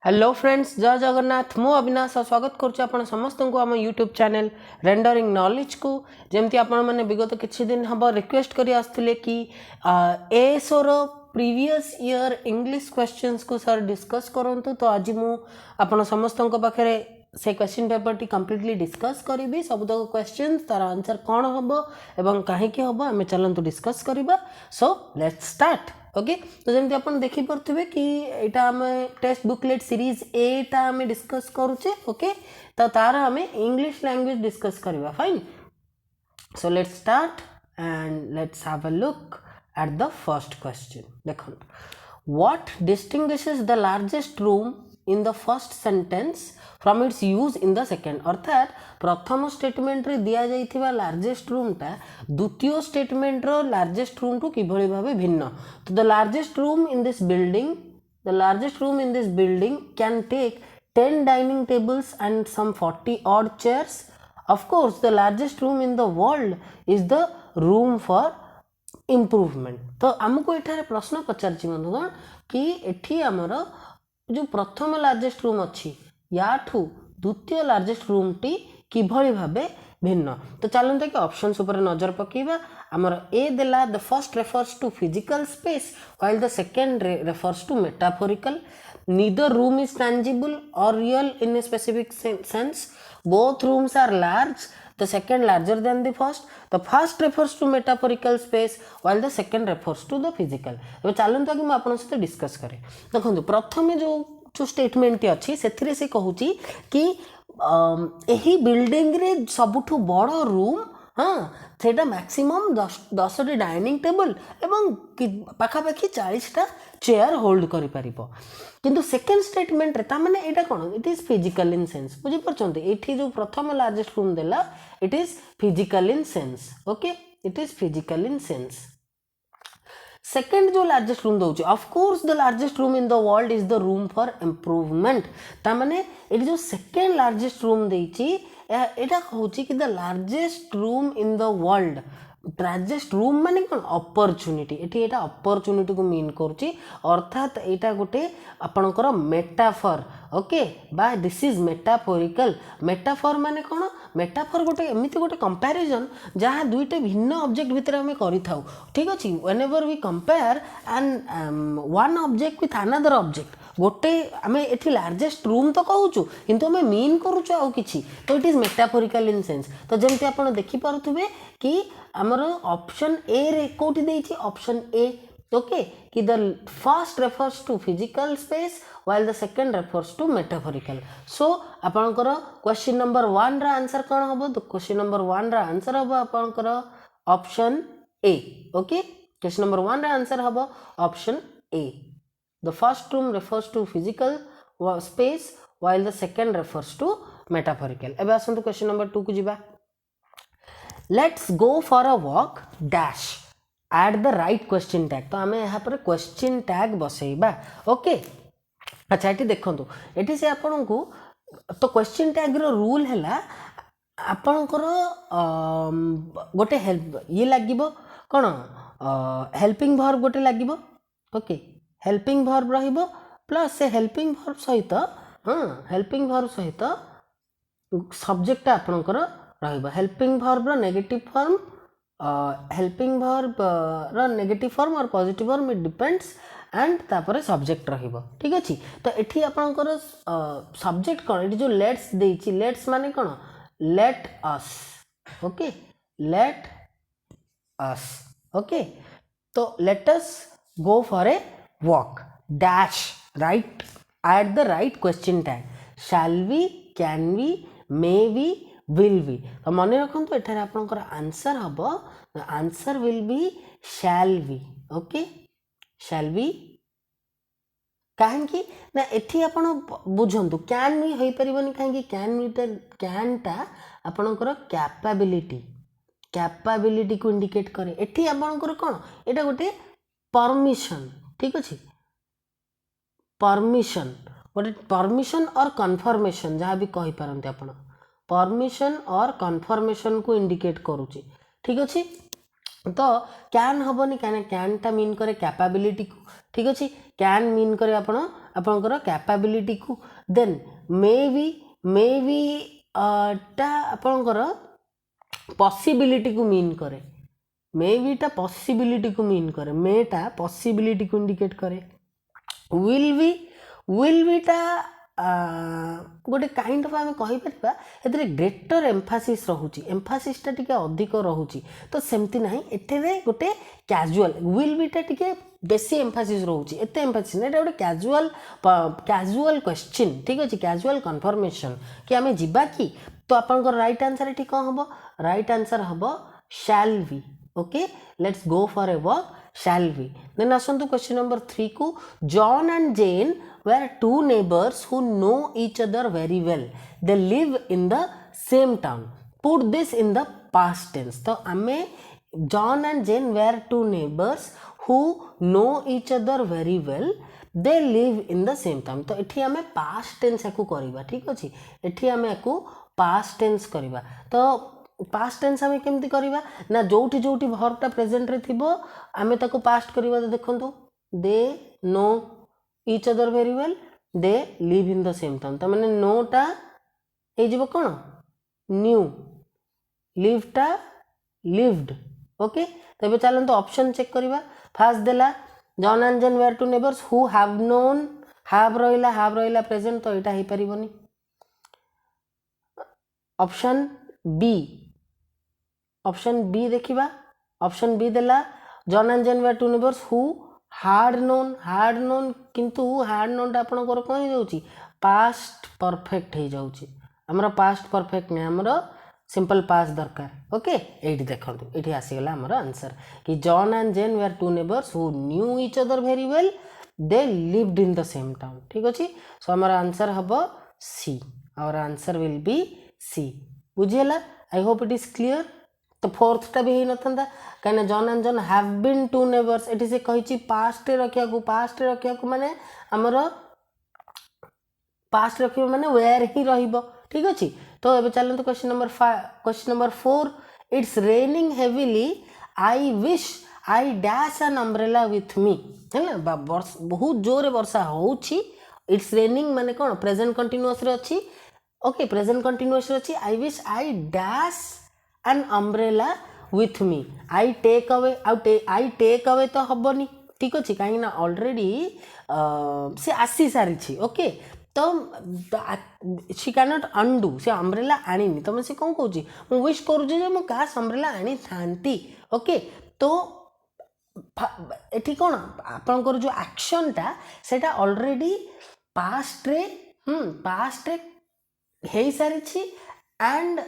Hello friends, जय जगन्नाथ। मु अविनाश स्वागत करुच्ची आपण समस्त को आम यूट्यूब चैनल रेंडरिंग नॉलेज को। जमती आपण मैंने विगत किछि दिन हम रिक्वेस्ट करी आसुले कि एएसओ रो प्रीवियस ईयर इंग्लिश क्वेश्चंस को सर डिस्कस करंतु। तो आज मु आपण समस्त को पाखरे से question paper T completely discuss करी सबुतक क्वेश्चंस तार आंसर कौन हम एवं कहीं हम आम चलतु डिस्कस करवा। सो लेट्स स्टार्ट। ओके, तो जमी आप देखिपे कि यहाँ आम टेक्स्ट बुकलेट सीरीज एटा आम डिस्कस करुचे। ओके, तो तार आम इंग्लिश लैंग्वेज डिस्कस करवा। Fine, so let's start and let's have a look at the first question. देखो, what distinguishes the largest room in the first sentence from its use in the second. अर्थात प्रथम statement रे दिया जाइथिबा largest room टा द्वितीय statement रो largest room टू किभଳି भाबे भिन्न। तो the largest room in this building can take 10 dining tables and some 40 odd chairs. Of course, the largest room in the world is the room for improvement. तो आमको एठारे प्रश्न पचारछि बंधुगण कि एठी हमर जो प्रथम लार्जेस्ट रूम अच्छी याठू द्वितीय लार्जेस्ट रूम टी किभଳି भाबे भिन्न। तो चलते कि ऑप्शंस ऊपर नजर पकेबा। आमर ए देला the first refers to physical space while the second refers to metaphorical. Neither room is tangible और real in a specific sense. Both rooms are large, the second larger than the first. The first refers to metaphorical space while the second refers to the physical. अब चलते कि मुझे सहित discuss करे। देखो, प्रथम जो स्टेटमेंट अच्छी से से कहूँ कि यही बिल्डिंग रे सबुठु बड़ रूम, हाँ सेटा मैक्सिमम 10 डाइनिंग टेबल एवं पाखापाखि 40टा चेयर होल्ड कर पारिबो। किंतु सेकेंड स्टेटमेंट रे तामाने एटा कोन, it is physical in sense. बुझी परछन्ते, एठी जो प्रथम लार्जेस्ट रूम देला it is physical in sense. Okay, it is physical in sense. Second जो लार्जेस्ट रूम दउची, of course the largest room in the world is the room for improvement. तामाने एठी जो सेकेंड लार्जेस्ट रूम देइची एटा कहूची कि the largest room in the world. Largest room माने कौन, अपॉर्चुनिटी। एटी एटा अपॉर्चुनिटी को मीन करुची। अर्थात एटा गोटे आपणकर मेटाफर। ओके, बा दिस इज मेटाफोरिकल। मेटाफर माने कौन, मेटाफर गोटे एमिति गोटे कंपैरिजन जहाँ दुईटे भिन्न ऑब्जेक्ट भितर आमे करि थाउ। ठीक अछि, whenever we compare and one object with another object, गोटे आमे एठी लार्जेस्ट रूम तो कहूचु किंतु आमे मीन करूचु आउ किछि, तो it is metaphorical in sense. तो जेमति आपण देखि पारुथुबे कि हमर ऑप्शन ए रे कोठी देइछि, ऑप्शन ए। ओके, कि the first refers to physical space while the second refers to metaphorical. So आपनकर क्वेश्चन नंबर 1 रा आंसर कोन हबो? तो क्वेश्चन नंबर 1 रा आंसर हबो आपनकर option A. Okay, question number 1 रा आंसर हबो option A. The first room refers to physical space while the second refers to metaphorical. अब आसंतु क्वेश्चन नंबर 2 को जिबा। Let's go for a walk dash add the right question tag। तो आमे यहाँ पर question tag बसैबा। Okay, अच्छा eighty देखंतु, eighty से आपन को तो क्वेश्चन टैग रो रूल हैला आपनकर गोटे हेल्प ये लागिबो कोन, हेल्पिंग वर्ब गोटे लागिबो। ओके, हेल्पिंग वर्ब रहिबो प्लस से हेल्पिंग वर्ब सहित, हाँ हेल्पिंग वर्ब सहित सब्जेक्ट आपनकर रहिबो। हेल्पिंग वर्ब रो नेगेटिव फॉर्म, हेल्पिंग वर्ब रो नेगेटिव फॉर्म और positive form it depends and तापर सब्जेक्ट रहिबो। ठीक अछि, तो एठी आपनकर सब्जेक्ट कोन, एठी जो लेट्स देइछि, लेट्स माने कोन, let us. Okay, let us. Okay, तो let us go for a walk dash right add the right question tag shall we, can we, may we, will we। तो मन रखंतु एठारे आपनकर आंसर हबो, answer will B shall we। Okay, shall we काहे कि ना एठी आपण बुझंतु कैन भी होई परिबनी। काहे कि कैन टा आपनकर कैपेबिलिटी को इंडिकेट करे। एठी आपनकर कोन, एटा गोटे परमिशन। ठीक अच्छे, परमिशन गोटे परमिशन और कन्फर्मेशन जहाँ भी कही पारते आप, परमिशन और कन्फर्मेशन को इंडिकेट करुच्ची। ठीक अच्छे, तो कैन हेनी कहीं कैन टा मीन करे कैपेबिलिटी को। ठीक अच्छे, कैन मीन करे आपणकर कैपेबिलिटी को देन मे बी टा आपणकर पॉसिबिलिटी को मीन करे मे बी टा पॉसिबिलिटी को मीन करे मे टा पॉसिबिलिटी को इंडिकेट करे विल बी टा गोटे काइंड ऑफ आम कहीपर ए ग्रेटर एम्फासिस रोचे एम्फासिसटा टी अधिक रोचे तो सेमती ना एठे गोटे कैजुअल विल बीटा टी बेसी एम्फासिस रोचे एत एम्फासिस ना गोटे कैजुअल क्वेश्चन ठीक अच्छे कैजुअल कन्फर्मेशन कि आम जीवा कि तो आपंकर राइट आंसर ये कौन हम राइट आंसर हम shall be okay let's go for a work shall be then आसतु क्वेश्चन नंबर 3 को John and Jane were two neighbors who know each other very well. They live in the same town. Put this in the past tense. तो हमें John and Jane were two neighbors who know each other very well. They live in the same town. तो इठी हमें past tense को करिबा ठीक अछि इठी हमें को past tense करिबा तो past tense हमें केमती करिबा ना जोठी जोठी verb टा present रे थिबो हमें ताको past करिबा तो देखंतु they know each other very well they live in the same town तो मैंने नो टा ए जीवो कोन न्यू लिव टा लिव्ड ओके तो एबे चलन तो ऑप्शन चेक करिबा फर्स्ट देला John and Jane were two neighbours who have known have रहिला प्रेजेंट तो एटा हे परिबोनी ऑप्शन बी देखिबा ऑप्शन बी देला John and Jane were two neighbours who had known किंतु हार्ड नोन टा आपनकर कोन हो जाउची पास्ट परफेक्ट हो जाउची हमर पास्ट परफेक्ट नै हमर सिंपल पास्ट दरकार ओके एठी देखंतु एठी आसी गेला हमर आंसर कि John and Jane were two neighbours who knew each other very well they lived in the same town ठीक अछि सो हमर आंसर हबो C our answer will be C बुझियला I hope it is clear तो fourth टा भी ही नथंदा कने John and John have been two neighbours एठी से कहिची पास्ट रे रखिया को माने हमर पास्ट रखियो माने वेयर ही रहिबो ठीक अछि तो एबे चलन तो question number 4 it's raining heavily I wish I dash an umbrella with मी हैला बहुत जोरे वर्षा होउची इट्स रेनिंग माने कोन प्रेजेंट कंटीन्यूअस रे अछि ओके प्रेजेंट कंटीन्यूअस रे अछि I wish I dash an umbrella with me I take away तो हबनी ठीक अच्छे कहीं ऑलरेडी से आसी सारी ओके तो शी कैन नॉट अंडू से अम्ब्रेला आनी तो मैं से कौन कहूँ मुझे विश करुँ काश अम्ब्रेला आनी था ओके तो ये कौन आपंकर जो एक्शन टा सेटा ऑलरेडी पास्ट रे हो सारी एंड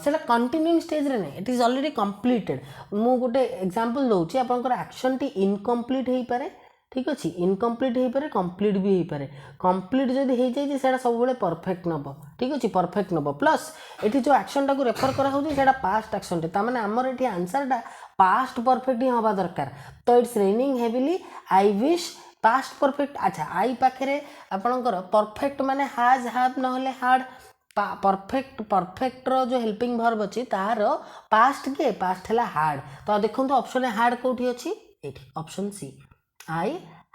सेटा कंटिन्यूइंग स्टेज रे नहीं इट इज ऑलरेडी कंप्लीटेड मु गोटे एग्जांपल दउची आपनकर एक्शन टी इनकम्प्लीट हेई पारे ठीक अछि इनकम्प्लीट हेई पारे कंप्लीट भी हेई पारे कंप्लीट जदी हेई जाय सेटा सब बेले परफेक्ट नबो ठीक अछि परफेक्ट नबो प्लस एठी जो एक्शन टा को रेफर करा होउची सेटा पास्ट एक्शन टे ता माने हमर एठी आंसर टा पास्ट परफेक्ट ही होबा दरकार तो it's raining heavily I wish past perfect अच्छा आई पाखरे आपनकर परफेक्ट माने हैज हैव न होले हार्ड परफेक्ट रो जो हेल्पिंग वर्ब अछि तार पास्ट के पास्ट हला हार्ड तो देखो तो ऑप्शन हार्ड कोठी अछि एठी option C I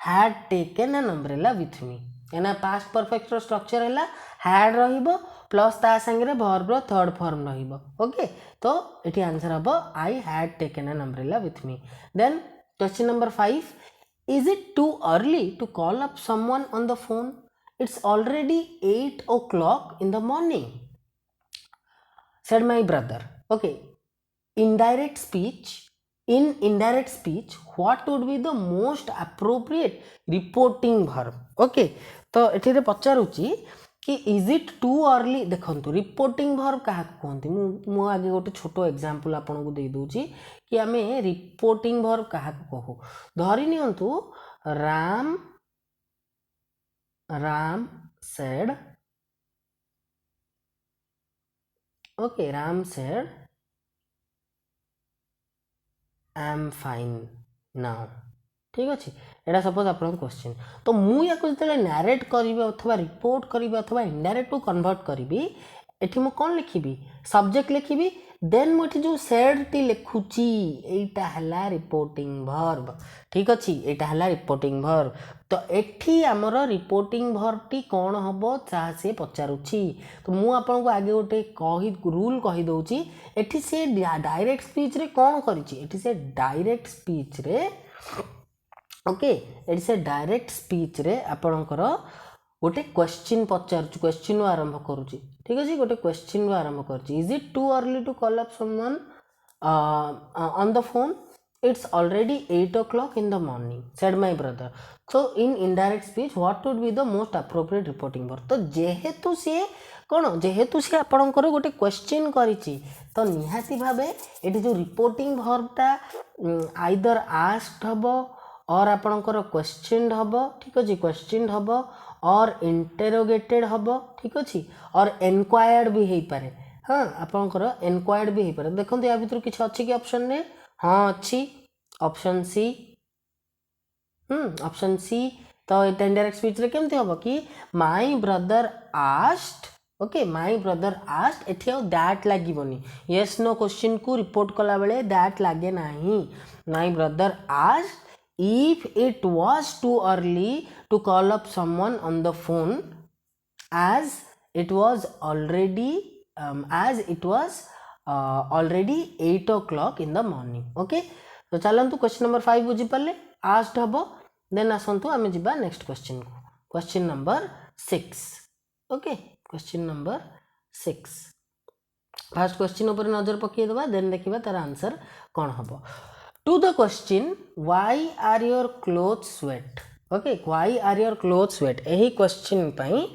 had taken an umbrella with me एना पास्ट परफेक्ट रो स्ट्रक्चर हला हैड रहिबो प्लस ता संगे वर्ब रो थर्ड फॉर्म रहिबो ओके तो एठी आंसर हबो I had taken an umbrella with me then question number 5 is it too early to call up someone on the phone It's already 8 o'clock in the morning, said my brother. Okay, in indirect speech, what would be the most appropriate reporting verb? Okay, तो एठी रे पचारुची कि is it too early देखंतु reporting verb काहा कहंती मु आगे गोटे छोटो एग्जांपल आपन को दे दोची कि आमे रिपोर्टिंग वर्ब काहा कहू धरि नियंतु Ram said I'm fine now ठीक अच्छे एटा सपोज आप क्वेश्चन तो मुझे जो नैरेट करी अथवा रिपोर्ट करी अथवा इनडायरेक्ट को कन्वर्ट करी एठी मु कौन लिखिबी सब्जेक्ट लिखिबी देन मुझे जो सेड टी लिखुची एटा हला रिपोर्टिंग वर्ब ठीक अछि एटा हला रिपोर्टिंग वर्ब तो एठी हमर रिपोर्टिंग वर्ब टी कौन हबो चा से पचारुची तो मु आपन को आगे गोटे कहि रूल कहि दउची एठी से डायरेक्ट स्पीच रे कौन करिची एठी से डायरेक्ट स्पीच रे ओके एठी से डायरेक्ट स्पीच रे आपनकर गोटे क्वेश्चन पचारुची क्वेश्चन आरंभ करूची ठीक अछि गोटे क्वेश्चन आरंभ करूची is it too early to call up someone on the phone it's already 8 o'clock in the morning said my brother so in indirect speech what would be the most appropriate reporting verb तो जेहेतु सी कौन जेहेतु सी आपणकर गोटे question करिछि तो निहाती भाबे eighty जो reporting वर्बटा either asked हबो और आपणकर क्वेश्चन हबो ठीक अछि क्वेश्चन हबो और इंटरोगेटेड हबो ठीक अछि और एनक्वायर्ड भी हेई पारे हां आपणकर एनक्वायर्ड भी हेई पारे देखंतु या भितर किछ अछि कि ऑप्शन ने हाँ अच्छी ऑप्शन सी ऑप्शन सी तो ये इंडायरेक्ट स्पीच रे केमती हबो कि my brother asked okay my brother asked एठी दैट लागिबोनी यस नो क्वेश्चन को रिपोर्ट कला बेले दैट लागे नाही my brother asked if it was too early to call up someone on the phone as it was already already 8 o'clock in the morning okay तो चलंतु question number 5 बुझी पाले asked हबो then आसंतु आमे जिबा नेक्स्ट क्वेश्चन को question number 6 okay question number 6 first question ऊपर नजर पकिए दबा देन देखिबा तार आंसर कोन हबो to the question why are your clothes wet okay why are your clothes wet एही क्वेश्चन पई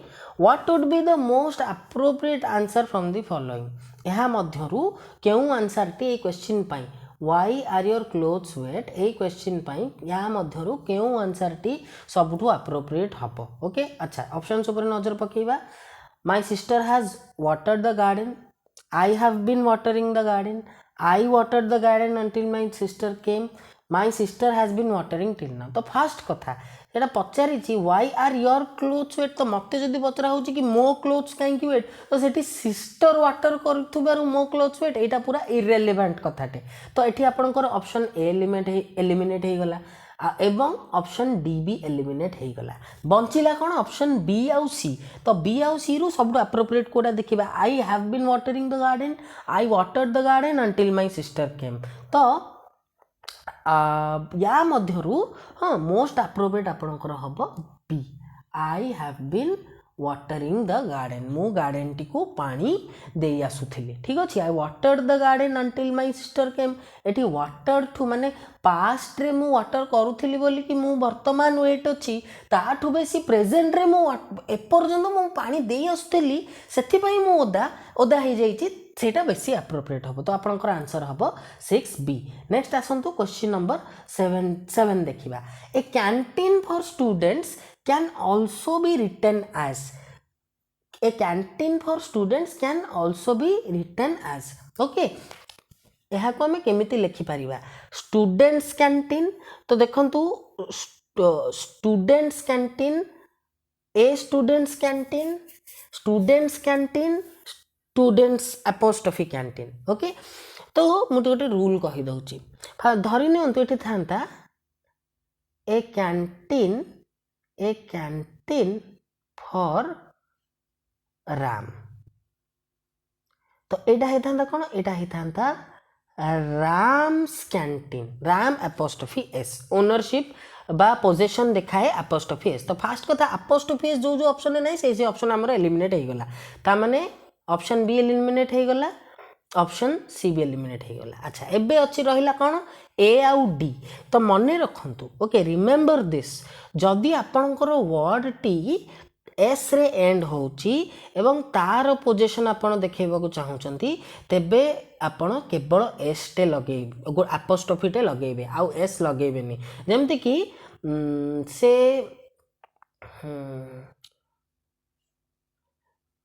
what would be the most appropriate answer from the following यहा मध्यरु केउ आंसर टी ए क्वेश्चन पाई why are your clothes wet ए question पाई यहा मध्यरु केउ आंसर टी सबठु appropriate हबो ओके अच्छा ऑप्शंस ऊपर नजर पकेइबा my sister has watered the garden I have been watering the garden I watered the garden until my sister came my sister has been watering till now तो first कथा एटा पचारिछि why are your clothes wet तो मते जदी पचरा होछि कि मो क्लोथ्स काई कि वेट तो सेठी सिस्टर वाटर करथुबारु मो क्लोथ्स वेट एटा पूरा इरेलेवेंट कथाटे तो एठी आपनकर ऑप्शन ए एलिमिनेट हे गला एवं ऑप्शन डी भी एलिमिनेट हे गला बंचिला कोन ऑप्शन बी आउ सी तो बी आउ सी रु सबटु एप्रोप्रिएट कोडा देखिबा I have been watering the garden I watered the garden until my sister came तो या मध्यरु हाँ मोस्ट एप्रोप्रिएट आपनकर हबो B I have been watering the garden मो गार्डन टी को पानी देई आसुथिली ठीक अछि I watered the garden until my sister came एठी वाटर ठु माने पास्ट रे मु वाटर करूथिली बोली कि मु वर्तमान वेट अछि ताठु बेसी प्रेजेंट रे मु एपर्यंत मु पानी देई आसुथिली सेथि पई मु ओदा हे जाईची सेटा बेसी एप्रोप्रिएट हबो तो आपनकर आंसर हबो 6b नेक्स्ट आसंतु क्वेश्चन नंबर 7 देखिबा a canteen for students can also be written as a canteen for students can also be written as okay एहा को हमें केमिति लिखि परिबा स्टूडेंट्स कैंटीन तो देखंतु students canteen a students canteen students apostrophe canteen okay तो मुझे गोटे रूल कही दउची धरि नियंतु एठी थांता ए कैंटीन फॉर राम तो एटा हे थांता कोन एटा हे थांता Ram's canteen Ram apostrophe S ownership बा पोजेशन देखाए अपोस्ट्रोफी एस तो फास्ट कथा अपोस्ट्रोफी एस जो ऑप्शन नै से ऑप्शन हमर एलिमिनेट हे गला ता माने ऑप्शन बी एलिमिनेट हे गला ऑप्शन सी भी एलिमिनेट हे गला अच्छा एबे अछि रहिला कोन ए आउ डी तो मने रखंतु ओके रिमेंबर दिस जदी आपनकर वर्ड टी एस रे एंड होची एवं तार पोजीशन आपण देखेबा को चाहउचंती तेबे आपण केवल एस टे लगेबे अपोस्ट्रोफी टे लगेबे आउ एस लगेबेनी जेमति कि से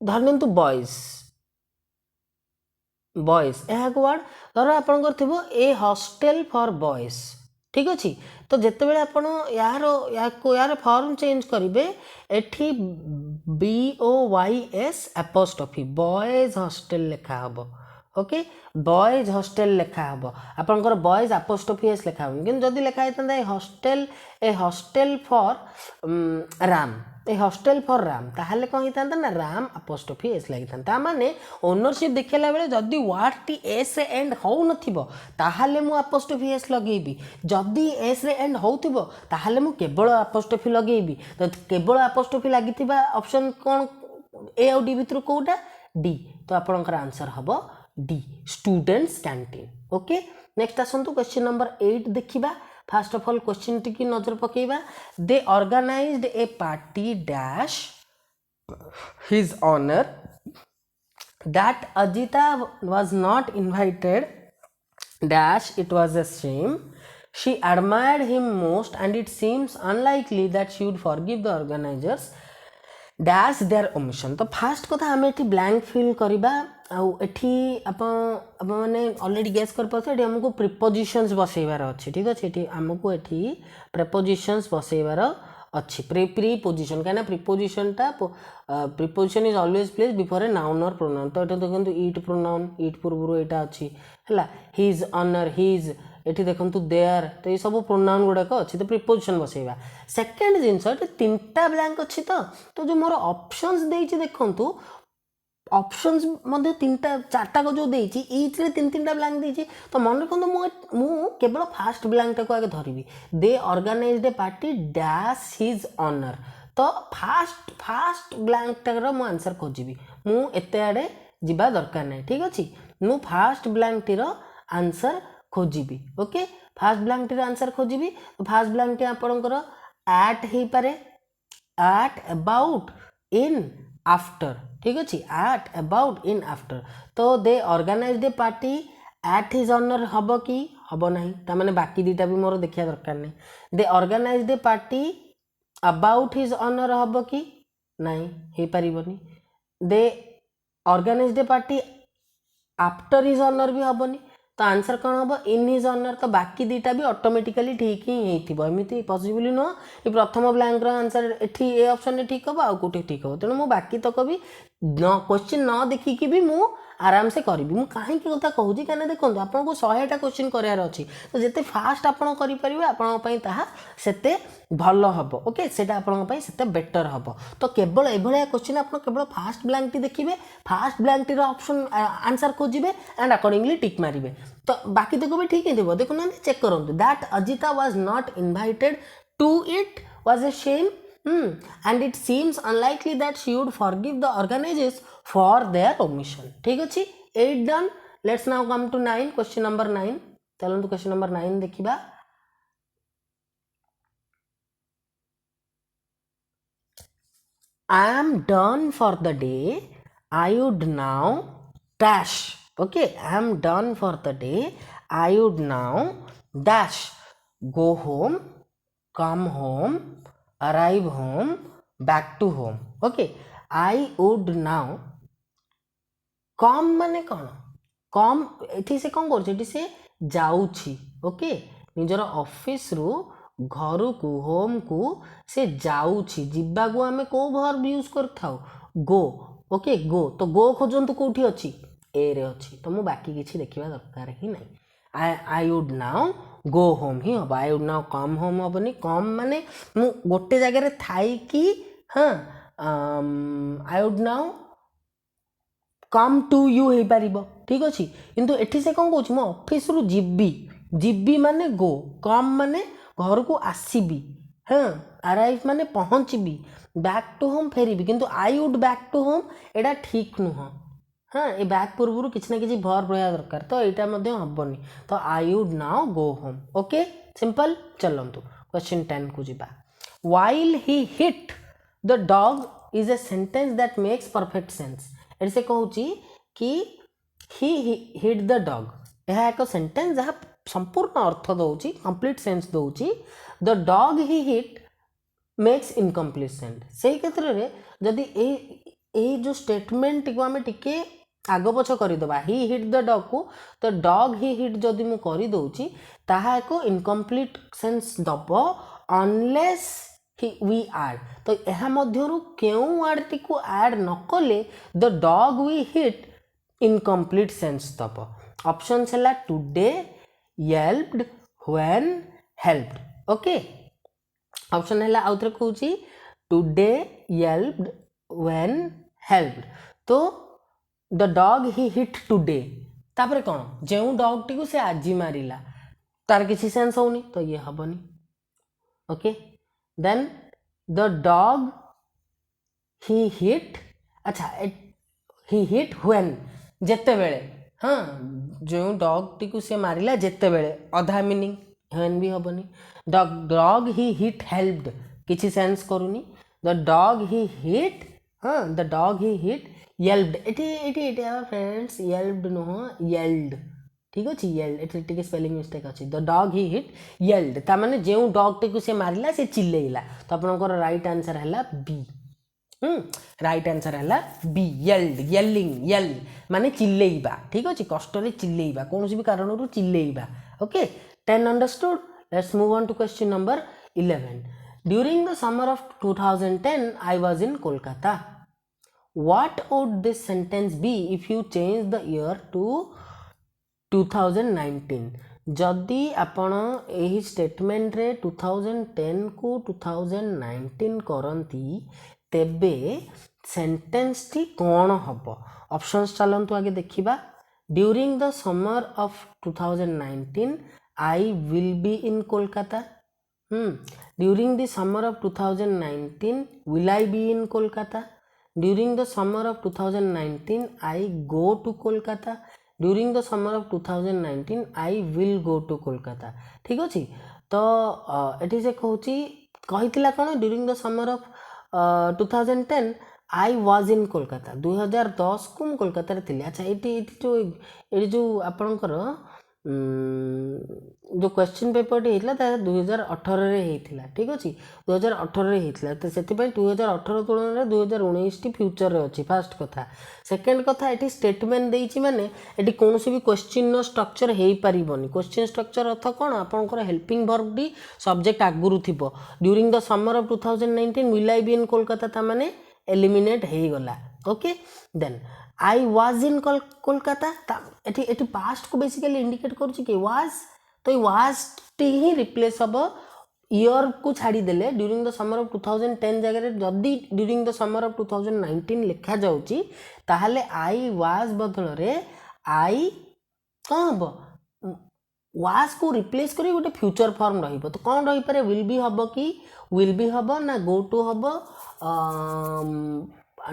धरनतु बॉयज एहा को वर्ड धर आपनकर थिबो ए हॉस्टल फॉर बॉयज ठीक अच्छे। तो जिते आपण यार फॉर्म चेंज करेंगे एठी BOYS एपोस्ट्रोफी बॉयज हॉस्टल लिखा हम। ओके बॉयज हॉस्टल लिखा हम आपंकर बॉयज एपोस्ट्रोफी एस लिखा हम कि जदि लिखा होता a hostel for Ram a hostel for Ram ताहले कौन होता ना राम एपोस्ट्रोफी एस लगी था माने ओनरशिप देखला बेले जदि वर्ड टी एस रे एंड हो नथिबो ताहले मु एपोस्ट्रोफी एस लगेबी जदि एस रे एंड होउथिबो ताहले मु केवल एपोस्ट्रोफी लगेबी। तो केवल एपोस्ट्रोफी लागिथिबा ऑप्शन कौन ए और डी भितर कोटा डी। तो आपनकर आंसर हबो D students canteen. Okay next आसंतु क्वेश्चन नंबर 8 देखिबा। फर्स्ट ऑफ ऑल क्वेश्चन टी नजर पकेबा they organised a party dash his honour that Ajita was not invited dash it was a shame she admired him most and it seems unlikely that she would forgive the organizers dash there omission. तो first कथा आम eighty blank fill करवा आठी मैंने already guess कर पाते eighty हमको prepositions बसैबार अच्छी ठीक अच्छे ये आमको एटी प्रिपोजिशंस बसैबार अच्छी प्रीपोजिशन कहीं प्रिपोजिशनटा preposition is always place before a noun और प्रोनाउन। तो ये देखो इट प्रोनाउन इट पूर्व यहाँ अच्छी है हिज ऑनर हिज एठी देखंतु देयर। तो ये सब प्रोनाउन गुड़ाक अच्छी तो प्रिपोजिशन बसैबा। सेकेंड जिनस तीनटा ब्लैंक अच्छी तो जो मोर ऑप्शंस देइछि देखंतु ऑप्शंस मध्ये तीनटा चारटा को जो देइछि ईच रे तीन तीनटा ब्लैंक देइछि। तो मन रखंतु मु केवल फास्ट ब्लैंक टाको आगे धरिबी दे organised a party dash his honour. तो फास्ट ब्लैंक टार मु आंसर खोजिबी मु एते आडे जिबा दरकार नै ठीक अछि मु फास्ट ब्लैंक टीर आंसर खोजिबी। ओके फास्ट ब्लैंक टीर आंसर खोजिबी। तो फास्ट ब्लैंक टी आपनकर एट हे पारे एट अबाउट इन आफ्टर ठीक अच्छे एट अबाउट इन आफ्टर। तो they organised a party at his honour हम कि हम ना ताने बाकी दुटा भी मोर देखा दरकार नहीं। They organised a party about his honour हम कि नहीं हो पारनी। They organised a party after his honour भी हेनी। तो आंसर कौन हम इन हिज ऑनर। तो बाकी दुटा भी ऑटोमेटिकली ठीक ही होती पॉसिबल नुह ये प्रथम ब्लैंक आंसर एठी ए ऑप्शन ठीक हम आउ कौटी ठीक हम तेणु मु बाकी तक भी क्वेश्चन न देखिकी भी मु आराम से करी मु कहीं कथा कहूँ कहीं देखो आपको 100टा क्वेश्चन करार अच्छी। तो जिते फास्ट आप करेंगे आपते भल हम ओके से आपते बेटर हम। तो केवल ये क्वेश्चन आप केवल फास्ट ब्लैंक टी देखिए fast blank T option answer खोजे एंड अकॉर्डिंगली टिक मारे। तो बाकी तक भी ठीक ही देखो ना चेक करूँ that Ajita was not invited to it was a shame and it seems unlikely that she would forgive the organizers for their omission। ठीक अच्छे 8 done। let's now come to 9 question number 9 चलते question number 9 देखिबा। I am done for the day I would now dash। okay I am done for the day I would now dash go home come home arrive home back to home। okay I would now come माने कौन कम एठी से कौन कर से जाउछि okay निजर office रु घर को होम को से जाउछि जिबा को आमे को वर्ब यूज करथाउ गो। ओके गो तो गो खोजंतु कोठी अछि ए रे अछि। तो मु बाकी किछि देखिबा दरकार ही नहीं। I would now go home ही हम I would now come home हेनी कम माने मु गोटे जगह थाई कि हाँ I would now come to you हो पार ठीक अच्छे। किंतु एठी से कौन कौन ऑफिस रु जीबी माने गो कम माने घर को आसबी हाँ अराइव माने पहुँचबी बैक टू होम फेरबी। किंतु I would back to home एटा ठीक नुह हाँ ये बैक पूर्व किसी ना कि भर्ब रहा दरकार। तो यहाँ हेनी। तो I would now go home. Okay simple चलतु क्वेश्चन 10 को जीवा। While he hit the dog is a sentence that makes perfect sense. एट से कहूँ कि ही हिट द डॉग यह एक सेंटेंस जहाँ संपूर्ण अर्थ दौची कंप्लीट सेंस दौची। The dog he hit makes incomplete sense. से क्षेत्र में जदि जो स्टेटमेंट को आम टिके आग पछ करदे ही हिट द डग को तो डग ही हिट जदि मु करदे ताहा एक इनकम्प्लीट सेंस दब अनलेस वी आड तो यह मध्यरु केउ वर्ड टी को ऐड न कले the dog we hit incomplete sense दब ऑप्शन है today yelped when helped okay option है आउथरे कहूची टुडे येल्प्ड व्हेन हेल्प्ड तो the dog he hit today तापर कौन जो डग टी को से आज मारिला तार किसी सेंस होनी तो ये हबनी okay then the dog he hit अच्छा ही हिट व्हेन जेते बेले हाँ जो डग टी को से मारिला जेते बेले अधा मीनिंग व्हेन भी हबनी डग ही हिट हेल्प्ड किसी सेंस करूनी द डग ही हिट हाँ the dog he hit yelped एटी फ्रेंड्स येल्प्ड नुह येल्ड ठीक अच्छे येल्ड एटी स्पेलिंग मिस्टेक अच्छी the dog he hit yelled ता माने जो डग टी को से मारिला से चिल्लेइला तो आपनकर राइट आंसर है बी राइट आंसर है बी येल्ड येलिंग येल माने चिल्लेइबा ठीक अच्छे कष्ट चिल्लेइबा कौन भी कारण चिल्लेइबा okay 10 understood let's move on to question number 11 during the summer of 2010 I was in Kolkata what would this sentence be if you change the year to 2019 जदि आपण एही स्टेटमेंट रे 2010 को 2019 करंती तेबे सेंटेंस टी कौन हबो ऑप्शंस चलंतु आगे देखिबा during the summer of 2019 I will be in Kolkata during the summer of 2019 will I be in Kolkata during the summer of 2019 I go to Kolkata during the summer of 2019 I will go to Kolkata ठीक अच्छे तो eighty से कहूँ कहीला कौन during the summer of 2010 I was in Kolkata 2010 को मुझे कोलकाता रे थिली अच्छा ये जो आपणकर जो क्वेश्चन पेपर टी होता 2018 रे होता ठीक अच्छे 2018 रे होता तो से 2018 तुलन में 2019 टी फ्यूचर रे अच्छी फास्ट कथा सेकेंड कथा ये स्टेटमेंट देती माने ये कौन भी क्वेश्चन स्ट्रक्चर हो पारबनी क्वेश्चन स्ट्रक्चर अर्थ कौन आपंकर हेल्पिंग वर्ब टी सब्जेक्ट आगुरी थी during the summer of 2019 will I be in Kolkata ता माने एलिमिनेट हो गला okay then I was in Kolkata एटी पास्ट को बेसिकली इंडिकेट करुच्ची कि वाज तो वाज टी ही रिप्लेस हम ईयर को छाड़ी देले ड्यूरिंग द समर ऑफ 2010 जगह जदि ड्यूरिंग द समर ऑफ 2019 लिखा जाउची ताहले आई वाज बदल रे आई कौन हम वाज को रिप्लेस करी गोटे फ्यूचर फॉर्म रहिबो तो कौन रही पारे विल बी हबो कि विल बी हबो ना गो टू हबो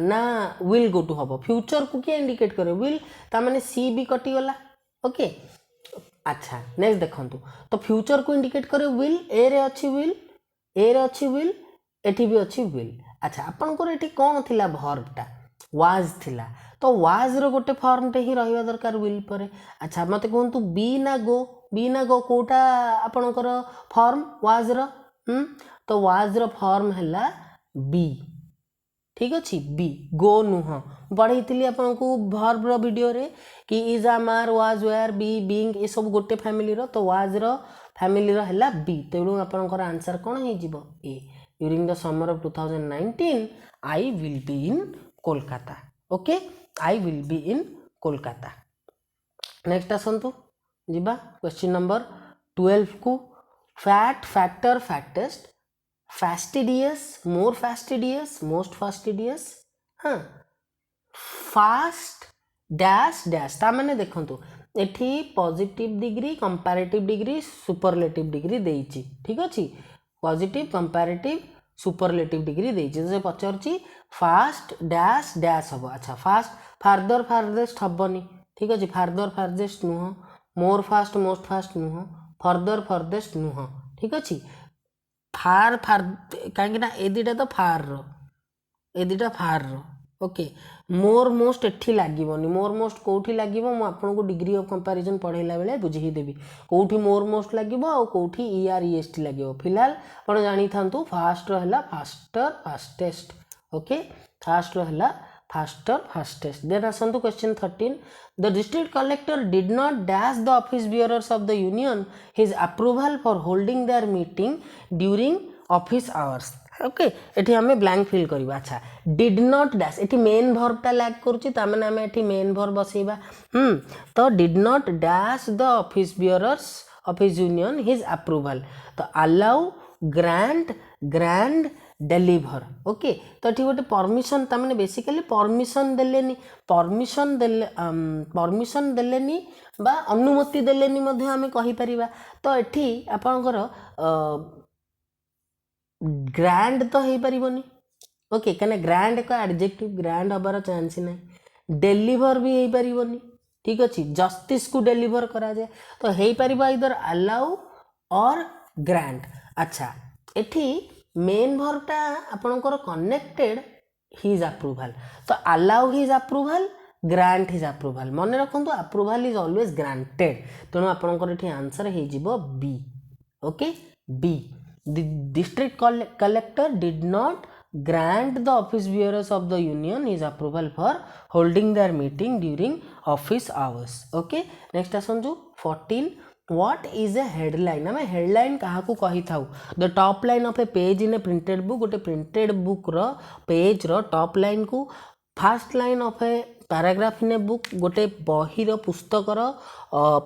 ना विल गो टू हम फ्यूचर को किए इंडिकेट करे विल ता माने सी भी कटिगला ओके अच्छा नेक्स्ट देखंतु तो फ्यूचर को इंडिकेट करे विल ए रे अच्छी विल एठी भी अच्छी विल अच्छा आपनकर एठी कौन थिला वर्बटा वाज थिला तो वाज रो गोटे फॉर्म टे ही रहिबा दरकार विल परे अच्छा मते कहंतु बी ना गो कोटा आपनकर फॉर्म वाज रो तो वाज रो फॉर्म हैला बी ठीक अच्छे बी गो नुह पढ़ी आपको भर्ब रो वीडियो रे कि is am are was were be being ये सब गोटे फैमिली रो तो वाज रो फैमिली रो हैला बी तेणु आपनकर आंसर कौन हो जिवो A during the summer of 2019 I will be in Kolkata okay I will be in Kolkata next आसंतु जिबा क्वेश्चन नंबर 12 को fast faster fastest fastidious more fastidious most fastidious हाँ फास्ट डैश डैश ता माने देखंतु एठी positive degree comparative degree superlative degree देइची ठीक अछि पॉजिटिव कंपैरेटिव सुपरलेटिव डिग्री देइची से पचरची फास्ट डैश डैश हबो अच्छा फास्ट फार्दर फार्देस्ट हबनी ठीक अछि फार्दर फार्देस्ट नुह मोर फास्ट मोस्ट फास्ट नुह फर्दर फर्देस्ट नुह ठीक अछि फार फार कहीं ए दुटा तो फार रो ओके मोर मोस्ट एठी लागबनी मोर मोस्ट कोठी लागबो मु आपनको डिग्री ऑफ कंपैरिजन पढ़ेला बेले बुझी देबी कोठी मोर मोस्ट लागबो आ कोठी EREST लागबो फिलहाल आपण जानी थांतु फास्ट रो हला फास्टर फास्टेस्ट ओके फास्ट रो हला faster, fastest. Then asantu question 13. The district collector did not dash the office bearers of the union his approval for holding their meeting during office hours. Okay एठी हमें blank fill करबा. अच्छा did not dash एठी main verb टा लैग करूची ता माने हमें एठी मेन वर्ब बसेबा. तो did not dash the office bearers of his union his approval. तो allow, grant, grand, deliver. Okay तो ये गोटे परमिशन ताने बेसिकली परमिशन देलेनी, परमिशन देलेनी बा अनुमति देलेनी मध्य आमे कहि परिबा. तो एठी आपनकर ग्रांड तो हो पारिबनी. ओके कने ग्रांड एक एडजेक्टिव, ग्रांड हबार चांस ना. डेलीवर भी हो पारिबनी. ठीक अच्छे जस्टिस को डेलीवर करा जाए तो हो पार इधर अलाउ और ग्रांट. अच्छा एठी मेन वर्बटा आपनकर कनेक्टेड हिज अप्रूवल. तो allow his approval, grant his approval. मन रखु अप्रूवल इज ऑलवेज ग्रांटेड. तेणु आपनकर एठी आंसर हो जिवो B. Okay B. The district collector did not grant the office bearers of the union his approval for holding their meeting during office hours. Okay next asanju 14. What is a headline? आम headline क्या कही था. The top line of a page in a printed book. गोटे printed book रो page रो top line को first line of a paragraph in a book. गोटे बहीर पुस्तकर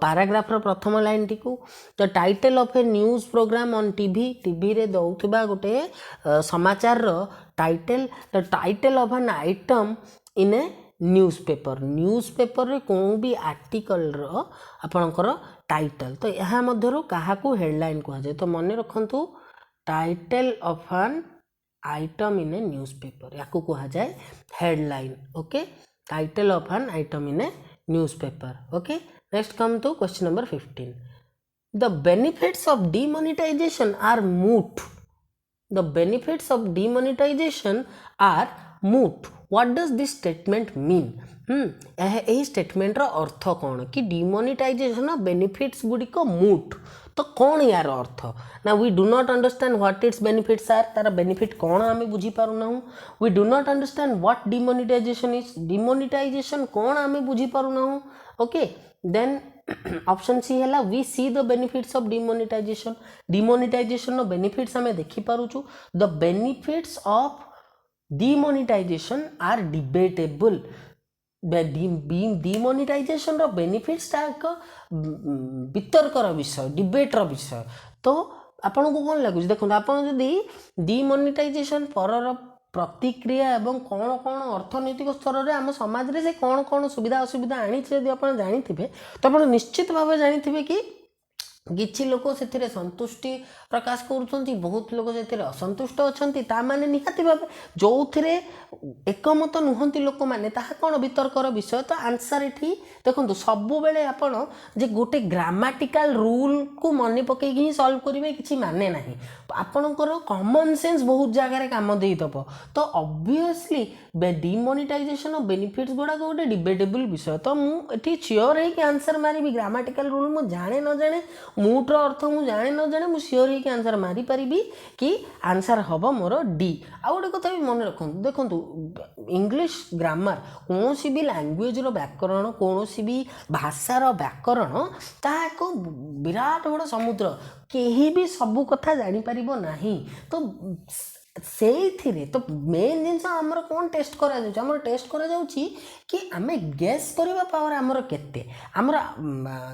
पैराग्राफ्र प्रथम लाइन टी को. The title of a news programme on TV. TV रे दौथुबा गोटे समाचार रो title. The title of an item in a newspaper. Newspaper रे कोन भी आर्टिकल रो आपनकर टाइटल. तो यहाँ मध्यरु काहाकू हेडलाइन कहा जाए. तो मन रखंतु title of an item in a newspaper या कहा जाए headline. Okay title of an item in a newspaper. Okay next come to question number 15. The benefits of demonetisation are moot. The benefits of demonetisation are moot. What does this statement mean? यही statement रो अर्थ कौन कि demonetisation benefits गुड़िक मूट. तो कौन यार अर्थ ना. We do not understand what its benefits are. तार बेनिफिट कौन आम बुझी पारुना. We do not understand what demonetisation is. Demonetisation कौन आम बुझी पारुना. ओके देन ऑप्शन सी है we see the benefits of demonetisation. Demonetisation नो बेनिफिट्स आम देखि पारुछु. The benefits of demonetisation are debatable. Demonetisation रो बेनिफिट्स टा एक वितर्कर विषय, डिबेटर विषय. तो आपन को कौन लगुच देखो आपन जदि डीमोनेटाइजेशन पर प्रतिक्रिया एवं कौन कौन अर्थनैतिक स्तर में आम समाज रे से कौन कौन सुविधा असुविधा आनी जदि आपन जानिथिबे तो आपन निश्चित भाव जानिथिबे कि किछि लोक से संतुष्टि प्रकाश करुँच, बहुत लोक से असंतुष्ट अच्छा माने निहाती भाव जो थे एकमत नुहति लोक मैंने कौन वितर्कर विषय. तो आंसर ये देखो सब बेले आपण जे गोटे ग्रामाटिकल रूल को मन पकई ही सल्व करेंगे किसी माने ना. आपणकर कॉमन सेंस बहुत जगह काम देदब. तो ऑब्वियसली डीमोनेटाइजेशन बेनिफिट्स गुड़ाक गोटे डिबेटेबल विषय. तो मुझे सियोर है आंसर मारी. ग्रामाटिकल रूल मुझे जाने न जाने मूट्र अर्थ मुझे जाने न जाने मुझे सियोर है आंसर मारी पारि कि आंसर हम मोर डी. आउ गोटे कथा भी मन रखु देखु इंग्लिश ग्रामर कौन भी लैंग्वेज व्याकरण कौन भी भाषार व्याकरण ता एक विराट बड़ समुद्र. केही भी सबू कथा जापर ना. तो से तो मेन जिन आमर कौन टेस्ट कर टेस्ट कर कि आम गेस करवा पावर आमर केते आमर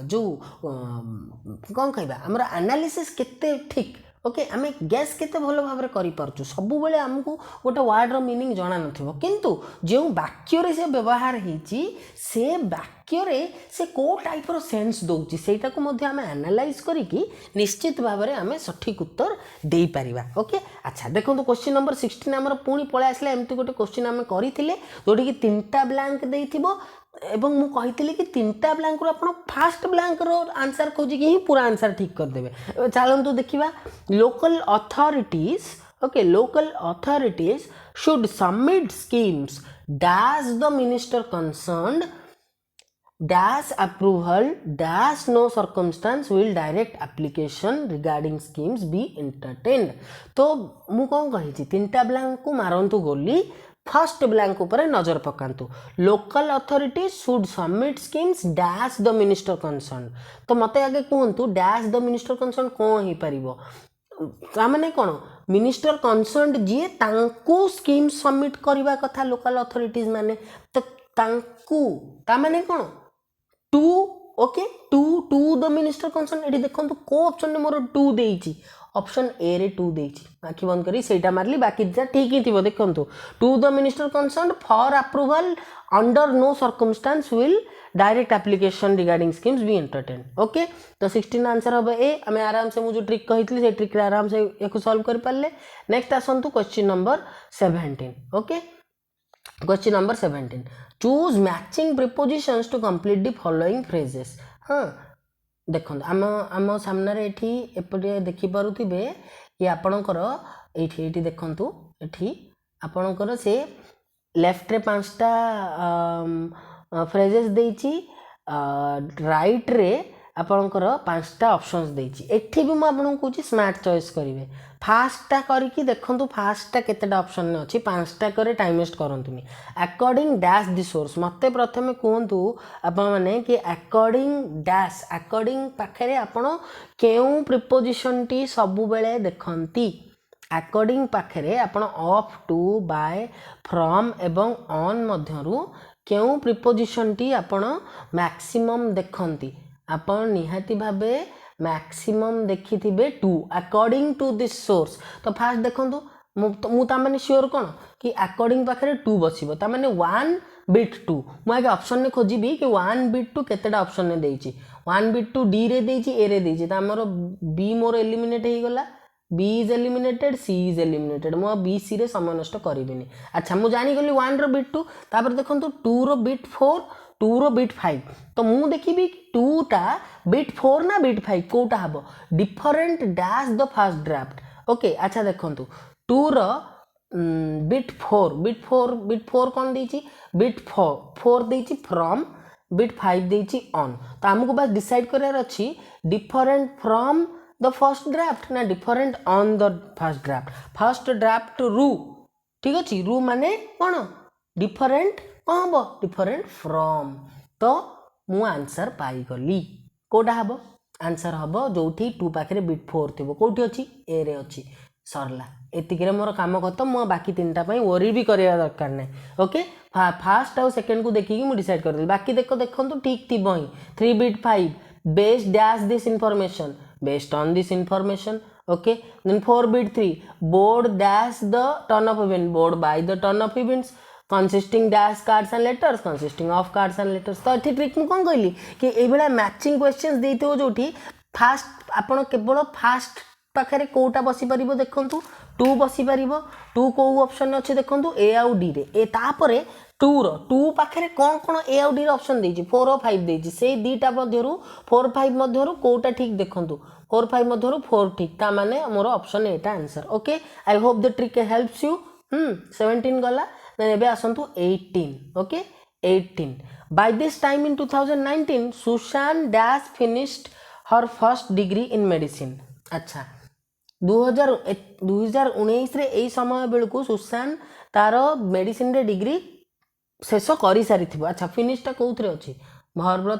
जो कौन कहबा आमर एनालिसिस केते ठीक. ओके आम गैस केते भल भाव में करूँ. सब बेले आमको गोटे वार्डर मीनिंग जाना नथिबो किंतु जो वाक्य से व्यवहार होती से वाक्य से को टाइप रो सेंस दौची सेटा को मध्य आम एनालाइज करिकी निश्चित भाव में आम सठिक उत्तर दे पारिबा. ओके अच्छा देखो क्वेश्चन नंबर 16 आमर पुणी पळै आसला. एमती गोटे क्वेश्चन आम करथिले जोठी कि 3टा ब्लैंक देइथिबो एवं मु कही कि 3टा ब्लैंक रो आपण फास्ट ब्लैंक रो आंसर खोजी कि ही पूरा आंसर ठीक कर देबे. चलंतु देखिबा local authorities. Okay local authorities should submit schemes dash the minister concerned dash approval dash no circumstance will direct application regarding schemes be entertained. तो मु कौन कही 3टा ब्लैंक को मारंतु गोली फर्स्ट ब्लैंक ऊपर नजर पकातु local authority should submit schemes dash the minister concern तो मते आगे कहतु डैश द मिनिस्टर कंसर्न कौन हो पारिबो तामाने कौन मिनिस्टर कंसर्न जी तांकू स्कीम सबमिट करबा कथा लोकल अथॉरिटीज माने तो तांकू तामाने कौन to okay to to the minister concern एठी देखंतु को ऑप्शन ने मोर टू देइची ऑप्शन ए रे टू देइची आखि बंद करी सेटा मारली बाकी जा ठीक ही थिबो देखंतु to the minister concern for approval under no circumstance will direct application regarding schemes be entertain okay तो 16 आंसर हम ए हमें आराम से मुझे ट्रिक कही से ट्रिक आराम से या सॉल्व कर पारे नेक्स्ट आसतु question number 17 okay question number 17 choose matching prepositions to complete the following phrases हाँ देखो आम आम सामने एठी एपटे देखि पारुथिबे कि आपणकर एठी एठी देखंतु एठी आपणकर से लेफ्ट रे पांचटा फ्रेजेस देइची राइट रे आपणकर पांचटा ऑप्शंस देइची एठी भी म आपन कहूची स्मार्ट चॉइस करिवे फास्टा करिकी देखंतु फास्टा केतेटा ऑप्शन ने अछि पांचटा करे टाइम वेस्ट करंतुनी अकॉर्डिंग डैश द सोर्स मते प्रथमे कहंतु आपन माने कि अकॉर्डिंग डैश अकॉर्डिंग पाखरे आपन केउ प्रिपोजिशन टी सबु बेले देखंती अकॉर्डिंग पाखरे आपन ऑफ टू बाय फ्रॉम एवं ऑन मध्यरु केउ प्रिपोजिशन टी आपन मैक्सिमम देखंती आपन निहाती भाबे मैक्सिमम देखिथिबे to according to this source तो फास्ट देखंतु मु ता माने श्योर कोन कि अकॉर्डिंग पाखरे टू बसिबो ता माने 1 बिट 2 मु आगे ऑप्शन ने खोजिबी कि 1 बिट 2 केतेटा ऑप्शन ने देइची 1 बिट 2 डी रे देइची ए रे देइची ता हमरो बी मोर एलिमिनेट हे गला B is eliminated C is eliminated मु बी सी रे समय नष्ट करिबिनी अच्छा मु जानि गली 1 रो बिट 2 तापर देखंतु 2 रो बिट 4 2 रो बिट 5 तो मु देखिबी 2 टा बिट 4 ना बिट 5 कोटा हबो different dash the first draft okay अच्छा देखंतु 2 रो बिट 4 कोन देइची बिट 4 देइची फ्रॉम बिट 5 देइची ऑन तो हमको बस डिसाइड करार अछि different from the first draft ना different on the first draft रू ठीक अछि रू माने कोन डिफरेंट कौन हम डिफरेंट फ्रॉम तो मु आंसर पाई गली कोटा हबो आंसर हबो जोठी 2 पाखरे बिट 4 थिबो कोठी अछि ए रे अछि सरला एतिकरे मोर काम खतम मो बाकी तीनटा पई वरी भी करिया दरकार नै ओके फर्स्ट और सेकंड को देखि मु डिसाइड कर देल बाकी देखंतु ठीक थिबो ही 3 bit 5 based dash this information based on this information okay then 4 bit 3 board dash the turn of event board by the turn of events consisting dash cards and letters consisting of cards and letters तो एठी trick मु कोन कहली कि ए बेला matching questions देइतो जोठी fast आपण केवल fast पाखरे कोटा बसी परिबो देखंतु 2 बसी परिबो 2 को ऑप्शन अछि देखंतु ए आउ डी रे ए तापरे 2 पाखरे कोन कोन ए आउ डी रे ऑप्शन देइछि 4 और 5 देइछि से दीटा मध्यरु 4 5 मध्यरु कोटा ठीक देखंतु 4 5 मध्यरु 4 ठीक ता माने मोर ऑप्शन एटा answer okay I hope the trick helps you 17 गला देन एबे आसंतु 18 okay 18 by this time in 2019 Susan dash finished her first degree in medicine अच्छा 2019 रे एई समय बेलकु सुशान तारो मेडिसिन रे डिग्री शेष करि सारी थिबो अच्छा फिनिश ता कोउथरे अछि वर्ब रो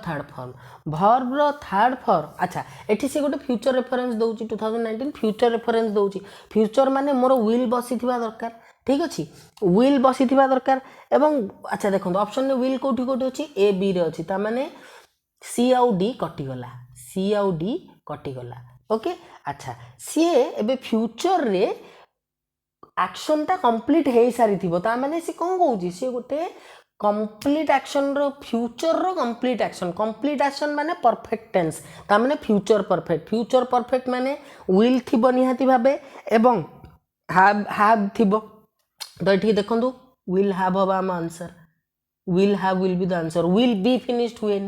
थर्ड फॉर्म अच्छा एठी से गोटे फ्यूचर रेफरेंस दउची 2019 फ्यूचर रेफरेंस दउची फ्यूचर माने मोर विल बसिथिबा दरकार ठीक अछि विल बसिथिबा दरकार एवं अच्छा देखो ऑप्शन ने विल कोठी कोठी अछि ए बी रे अछि ता माने सी आउ डी कटि गला ओके अच्छा सी एबे फ्यूचर रे एक्शन ता कंप्लीट हे सारी थिबो ता माने सी कोन कहउची सी गोटे कंप्लीट एक्शन रो फ्यूचर रो कंप्लीट एक्शन माने परफेक्ट टेंस ता माने फ्यूचर परफेक्ट माने विल थिबो निहाती भाबे एवं हैव थिबो तो एठी देखंतु विल हैव हबा हम answer will have will be the answer will be finished when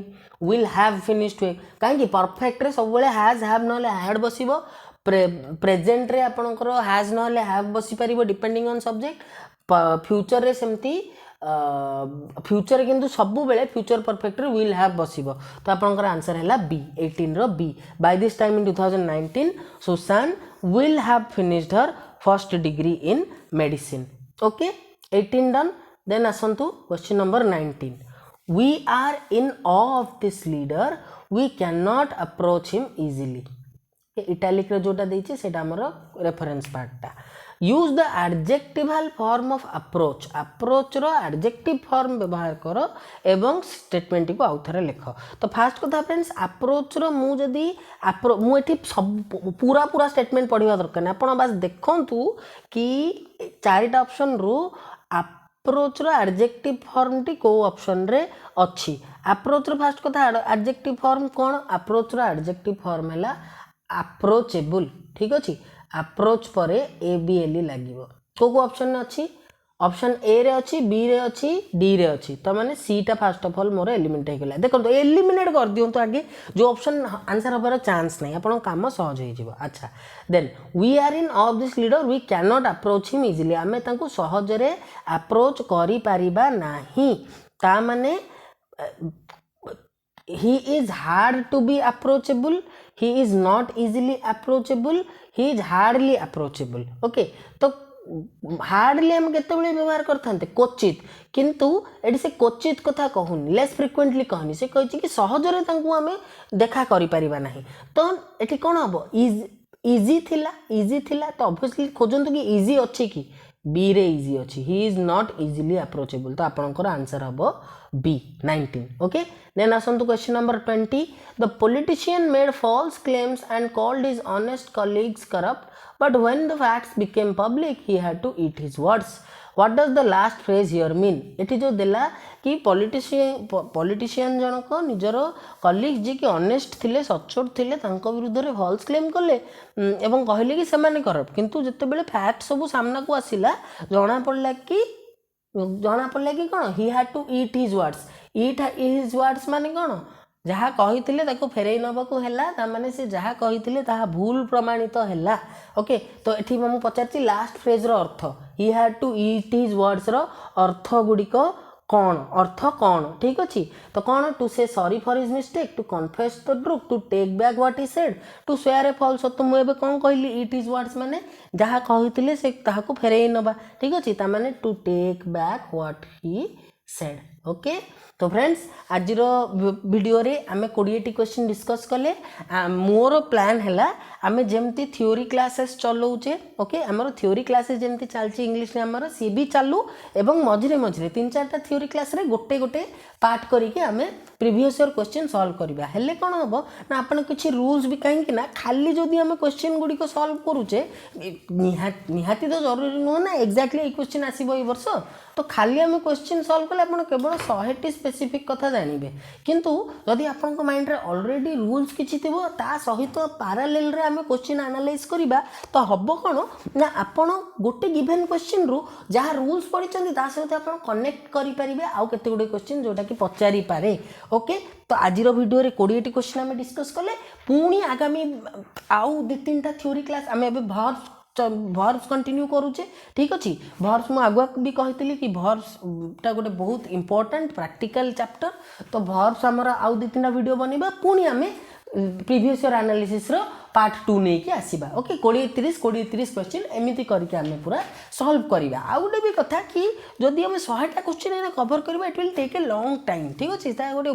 will have finished when काहे परफेक्ट रे सब बेले has have नले had बसिबो प्रेजेंट रे आपनकर has नले have बसि परिबो डिपेंडिंग ऑन सब्जेक्ट फ्यूचर रे सेमती फ्यूचर किंतु सब बेले फ्यूचर परफेक्ट रे will have बसिबो तो आपनकर आंसर हैला बी 18 रो B by this time in 2019 Susan will have finished her first degree in medicine okay 18 done then आसतु question number 19 we are in of of this leader we can not approach him easily italic जोटा देछि सेटा हमर reference पार्टटा use the adjectival form of approach रो adjective form व्यवहार करो एवं स्टेटमेंट को आउथरे लिख तो फास्ट कथा फ्रेंड्स अप्रोच रो मु जदी मु एठी सब पूरा स्टेटमेंट पढ़िबा दरकार नै आपण बस देखंतु कि चारिटा ऑप्शन रो अप्रोच रो एडजेक्टिव फॉर्म टी को ऑप्शन रे अछि अप्रोच रो फास्ट कथा एडजेक्टिव फॉर्म कोन अप्रोच रो एडजेक्टिव फॉर्म हैला अप्रोचेबल ठीक अच्छे अप्रोच पर ए बी एल लगे को ऑप्शन अच्छी ऑप्शन ए रे अच्छी बी रे अच्छी डी रे अच्छी तो मैंने सी टा फास्ट ऑफ ऑल मोर एलिमिनेट होगला देखो तो एलिमिनेट कर दियो तो आगे जो ऑप्शन आंसर हबार चांस नहीं आपण काम सहज हो अच्छा then we are in of this leader we can not approach him easily आम सहज रे अप्रोच करि परिबा नाही ता माने he is hard to be approachable he is not easily approachable he is hardly approachable okay तो हार्डली हम केते बेले व्यवहार करथांते क्वचित किंतु एडी से क्वचित कथा कहूनी लेस फ्रिक्वेंटली कहनी से कहिछि कि सहजरे तांकू हमें देखा करि परिबा नाही तो एठी कोन हबो इजी थिला तो ऑब्वियसली खोजंतु कि इजी अछि कि बी रे इजी अच्छी he is not easily approachable तो आपंकर आंसर हम बी 19 ओके देन आसतु question number 20 the politician made false claims and called his honest colleagues corrupt but when the facts became public he had to eat his words what does the last phrase here mean एटी जो देला कि politician जनक निजर colleague जी कि honest थिले सचोट थिले तांको विरुद्ध रे फॉल्स क्लेम कले एवं कहले कि सेमाने करप्ट किंतु जते बेले फैक्ट सब सामना को आसिला जना पड़ला कि कौन he had to eat his words माने कौन जहाँ कही ताको फेरई नबाकू है माने से जहाँ कही भूल प्रमाणित है ओके तो ये मुझे पचार लास्ट फ्रेज रो अर्थ he had to eat his words रो अर्थ गुड़िक कौन ठीक अच्छे तो कौन to say sorry for his mistake to confess the truth to take back what he said to share a false तो मुझे कौन कहली ईट हिज वर्ड्स माने जहाँ कही से ताको फेरई नबा ठीक अच्छे ताने to take back what he said okay तो फ्रेंड्स आज वीडियो रे आमे 20 क्वेश्चन डिस्कस कले मोर प्लान है आमे जेमती थ्योरी क्लासेस चलाऊे ओके आमर थ्योरी क्लासेस जेमती चलती इंग्लिश रे आमर सी भी चालू एवं मझिरे मझिरे 3-4टा थ्योरी क्लास रे गोटे गोटे पार्ट करके आमे प्रीवियस ईयर क्वेश्चन सॉल्व करबा हेले कोन हबो ना आपण किछि रूल्स भी कहीं ना खाली जदि आमे क्वेश्चन गुडी को सॉल्व करूचे निहाती तो जरूरी न ना एक्जेक्टली ए क्वेश्चन आसीबो ए वर्ष तो खाली आमे क्वेश्चन सॉल्व कले आपण केवल 100टी स्पेसिफिक कथा जानिबे किंतु जदि आपण को माइंड रे ऑलरेडी रूल्स किछि थिबो ता सहित पैरेलल रे आमे क्वेश्चन एनालाइज करिबा तो हबो कोन ना आपण गोटे गिवन क्वेश्चन रु जहा रूल्स पढिचंदी ता सहित आपण कनेक्ट करि परिबे आ केते गुडे क्वेश्चन जोटा कि पचारि पारे ओके तो आज वीडियो रे 20टी क्वेश्चन आमे डिस्कस कले पुणी आगामी आउ 2-3टा थ्योरी क्लास आमे अबे भर्ब्स कंटिन्यू करूचे ठीक अच्छे भर्ब्स मुझे आगुआ भी कही कि भर्ब्स टा गोटे बहुत इंपोर्टेंट प्रैक्टिकल चैप्टर तो भर्ब्स आमर आउ 2-3टा वीडियो बनइबा पुणी आमे प्रीवियस ईयर एनालिसिस रो पार्ट 2 नहीं कि आसीबा ओके 20-30 क्वेश्चन एमिति करके आमे पूरा सॉल्व करिबा आ गोटे भी कथा कि जदि हम 100टा क्वेश्चन एना कवर करबा it will take a long time ठीक अछि ता गोटे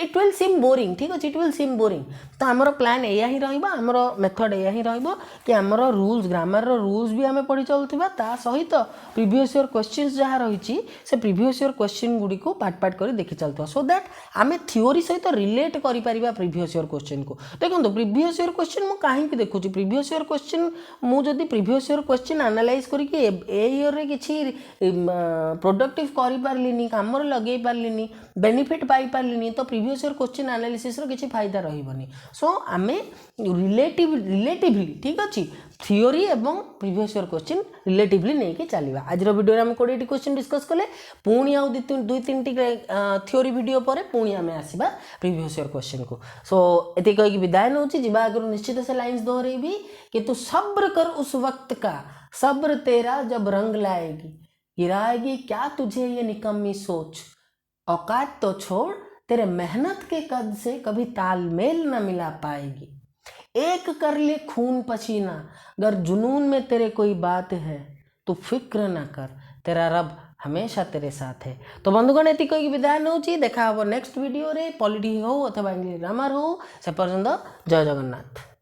इट विल सीम बोरिंग ठीक अछि इट विल सीम बोरिंग तो हमर प्लान एया ही रहइबा हमर मेथड एया ही रहइबो कि हमर रूल्स ग्रामर रो रूल्स भी हमें पढि चलथिबा ता सहित प्रीवियस ईयर क्वेश्चंस जहा रहिछि से प्रीवियस ईयर क्वेश्चन गुडी को पार्ट करी देखि चलथिबा सो दैट हमें थ्योरी सहित रिलेट करि परिबा प्रीवियस ईयर क्वेश्चन को देखो प्रीवियस ईयर क्वेश्चन मु कहीं देखुँ प्रीवियस ईयर क्वेश्चन मुझे प्रीवियस ईयर क्वेश्चन एनालाइज करके ईयर रे किछि प्रोडक्टिव करि पारलिनी काम रे लगे पारलिनी बेनिफिट पाई पारलिनी तो प्रीवियस ईयर क्वेश्चन एनालिसिस रो किछि फायदा रहिबनी सो आमे रिलेटिवली ठीक अछि थ्योरी एवं प्रीवियस ईयर क्वेश्चन रिलेटिवली नहीं कि चलिबा आज वीडियो रे हम 20टी क्वेश्चन डिस्कस कले पुणी आउ 2-3टी थ्योरी वीडियो पर पुणी आमे आसीबा प्रीवियस ईयर क्वेश्चन को सो एति कहि कि विदाय नउची जिबा अगर निश्चित से लाइंस दोहरेबी कि तू सब्र कर उस वक्त का सब्र तेरा जब रंग लाएगी गिराएगी क्या तुझे ये निकम्मी सोच औकात तो छोड़ तेरे मेहनत के कद से कभी तालमेल न मिला पाएगी एक कर ले खून पसीना अगर जुनून में तेरे कोई बात है तो फिक्र न कर तेरा रब हमेशा तेरे साथ है। तो बंधुगण एति कही विदाय नौ देखा हम नेक्स्ट वीडियो रे पॉलिटी हो अथवा इंग्लिश ग्रामर हो से पर्यंत जय जगन्नाथ।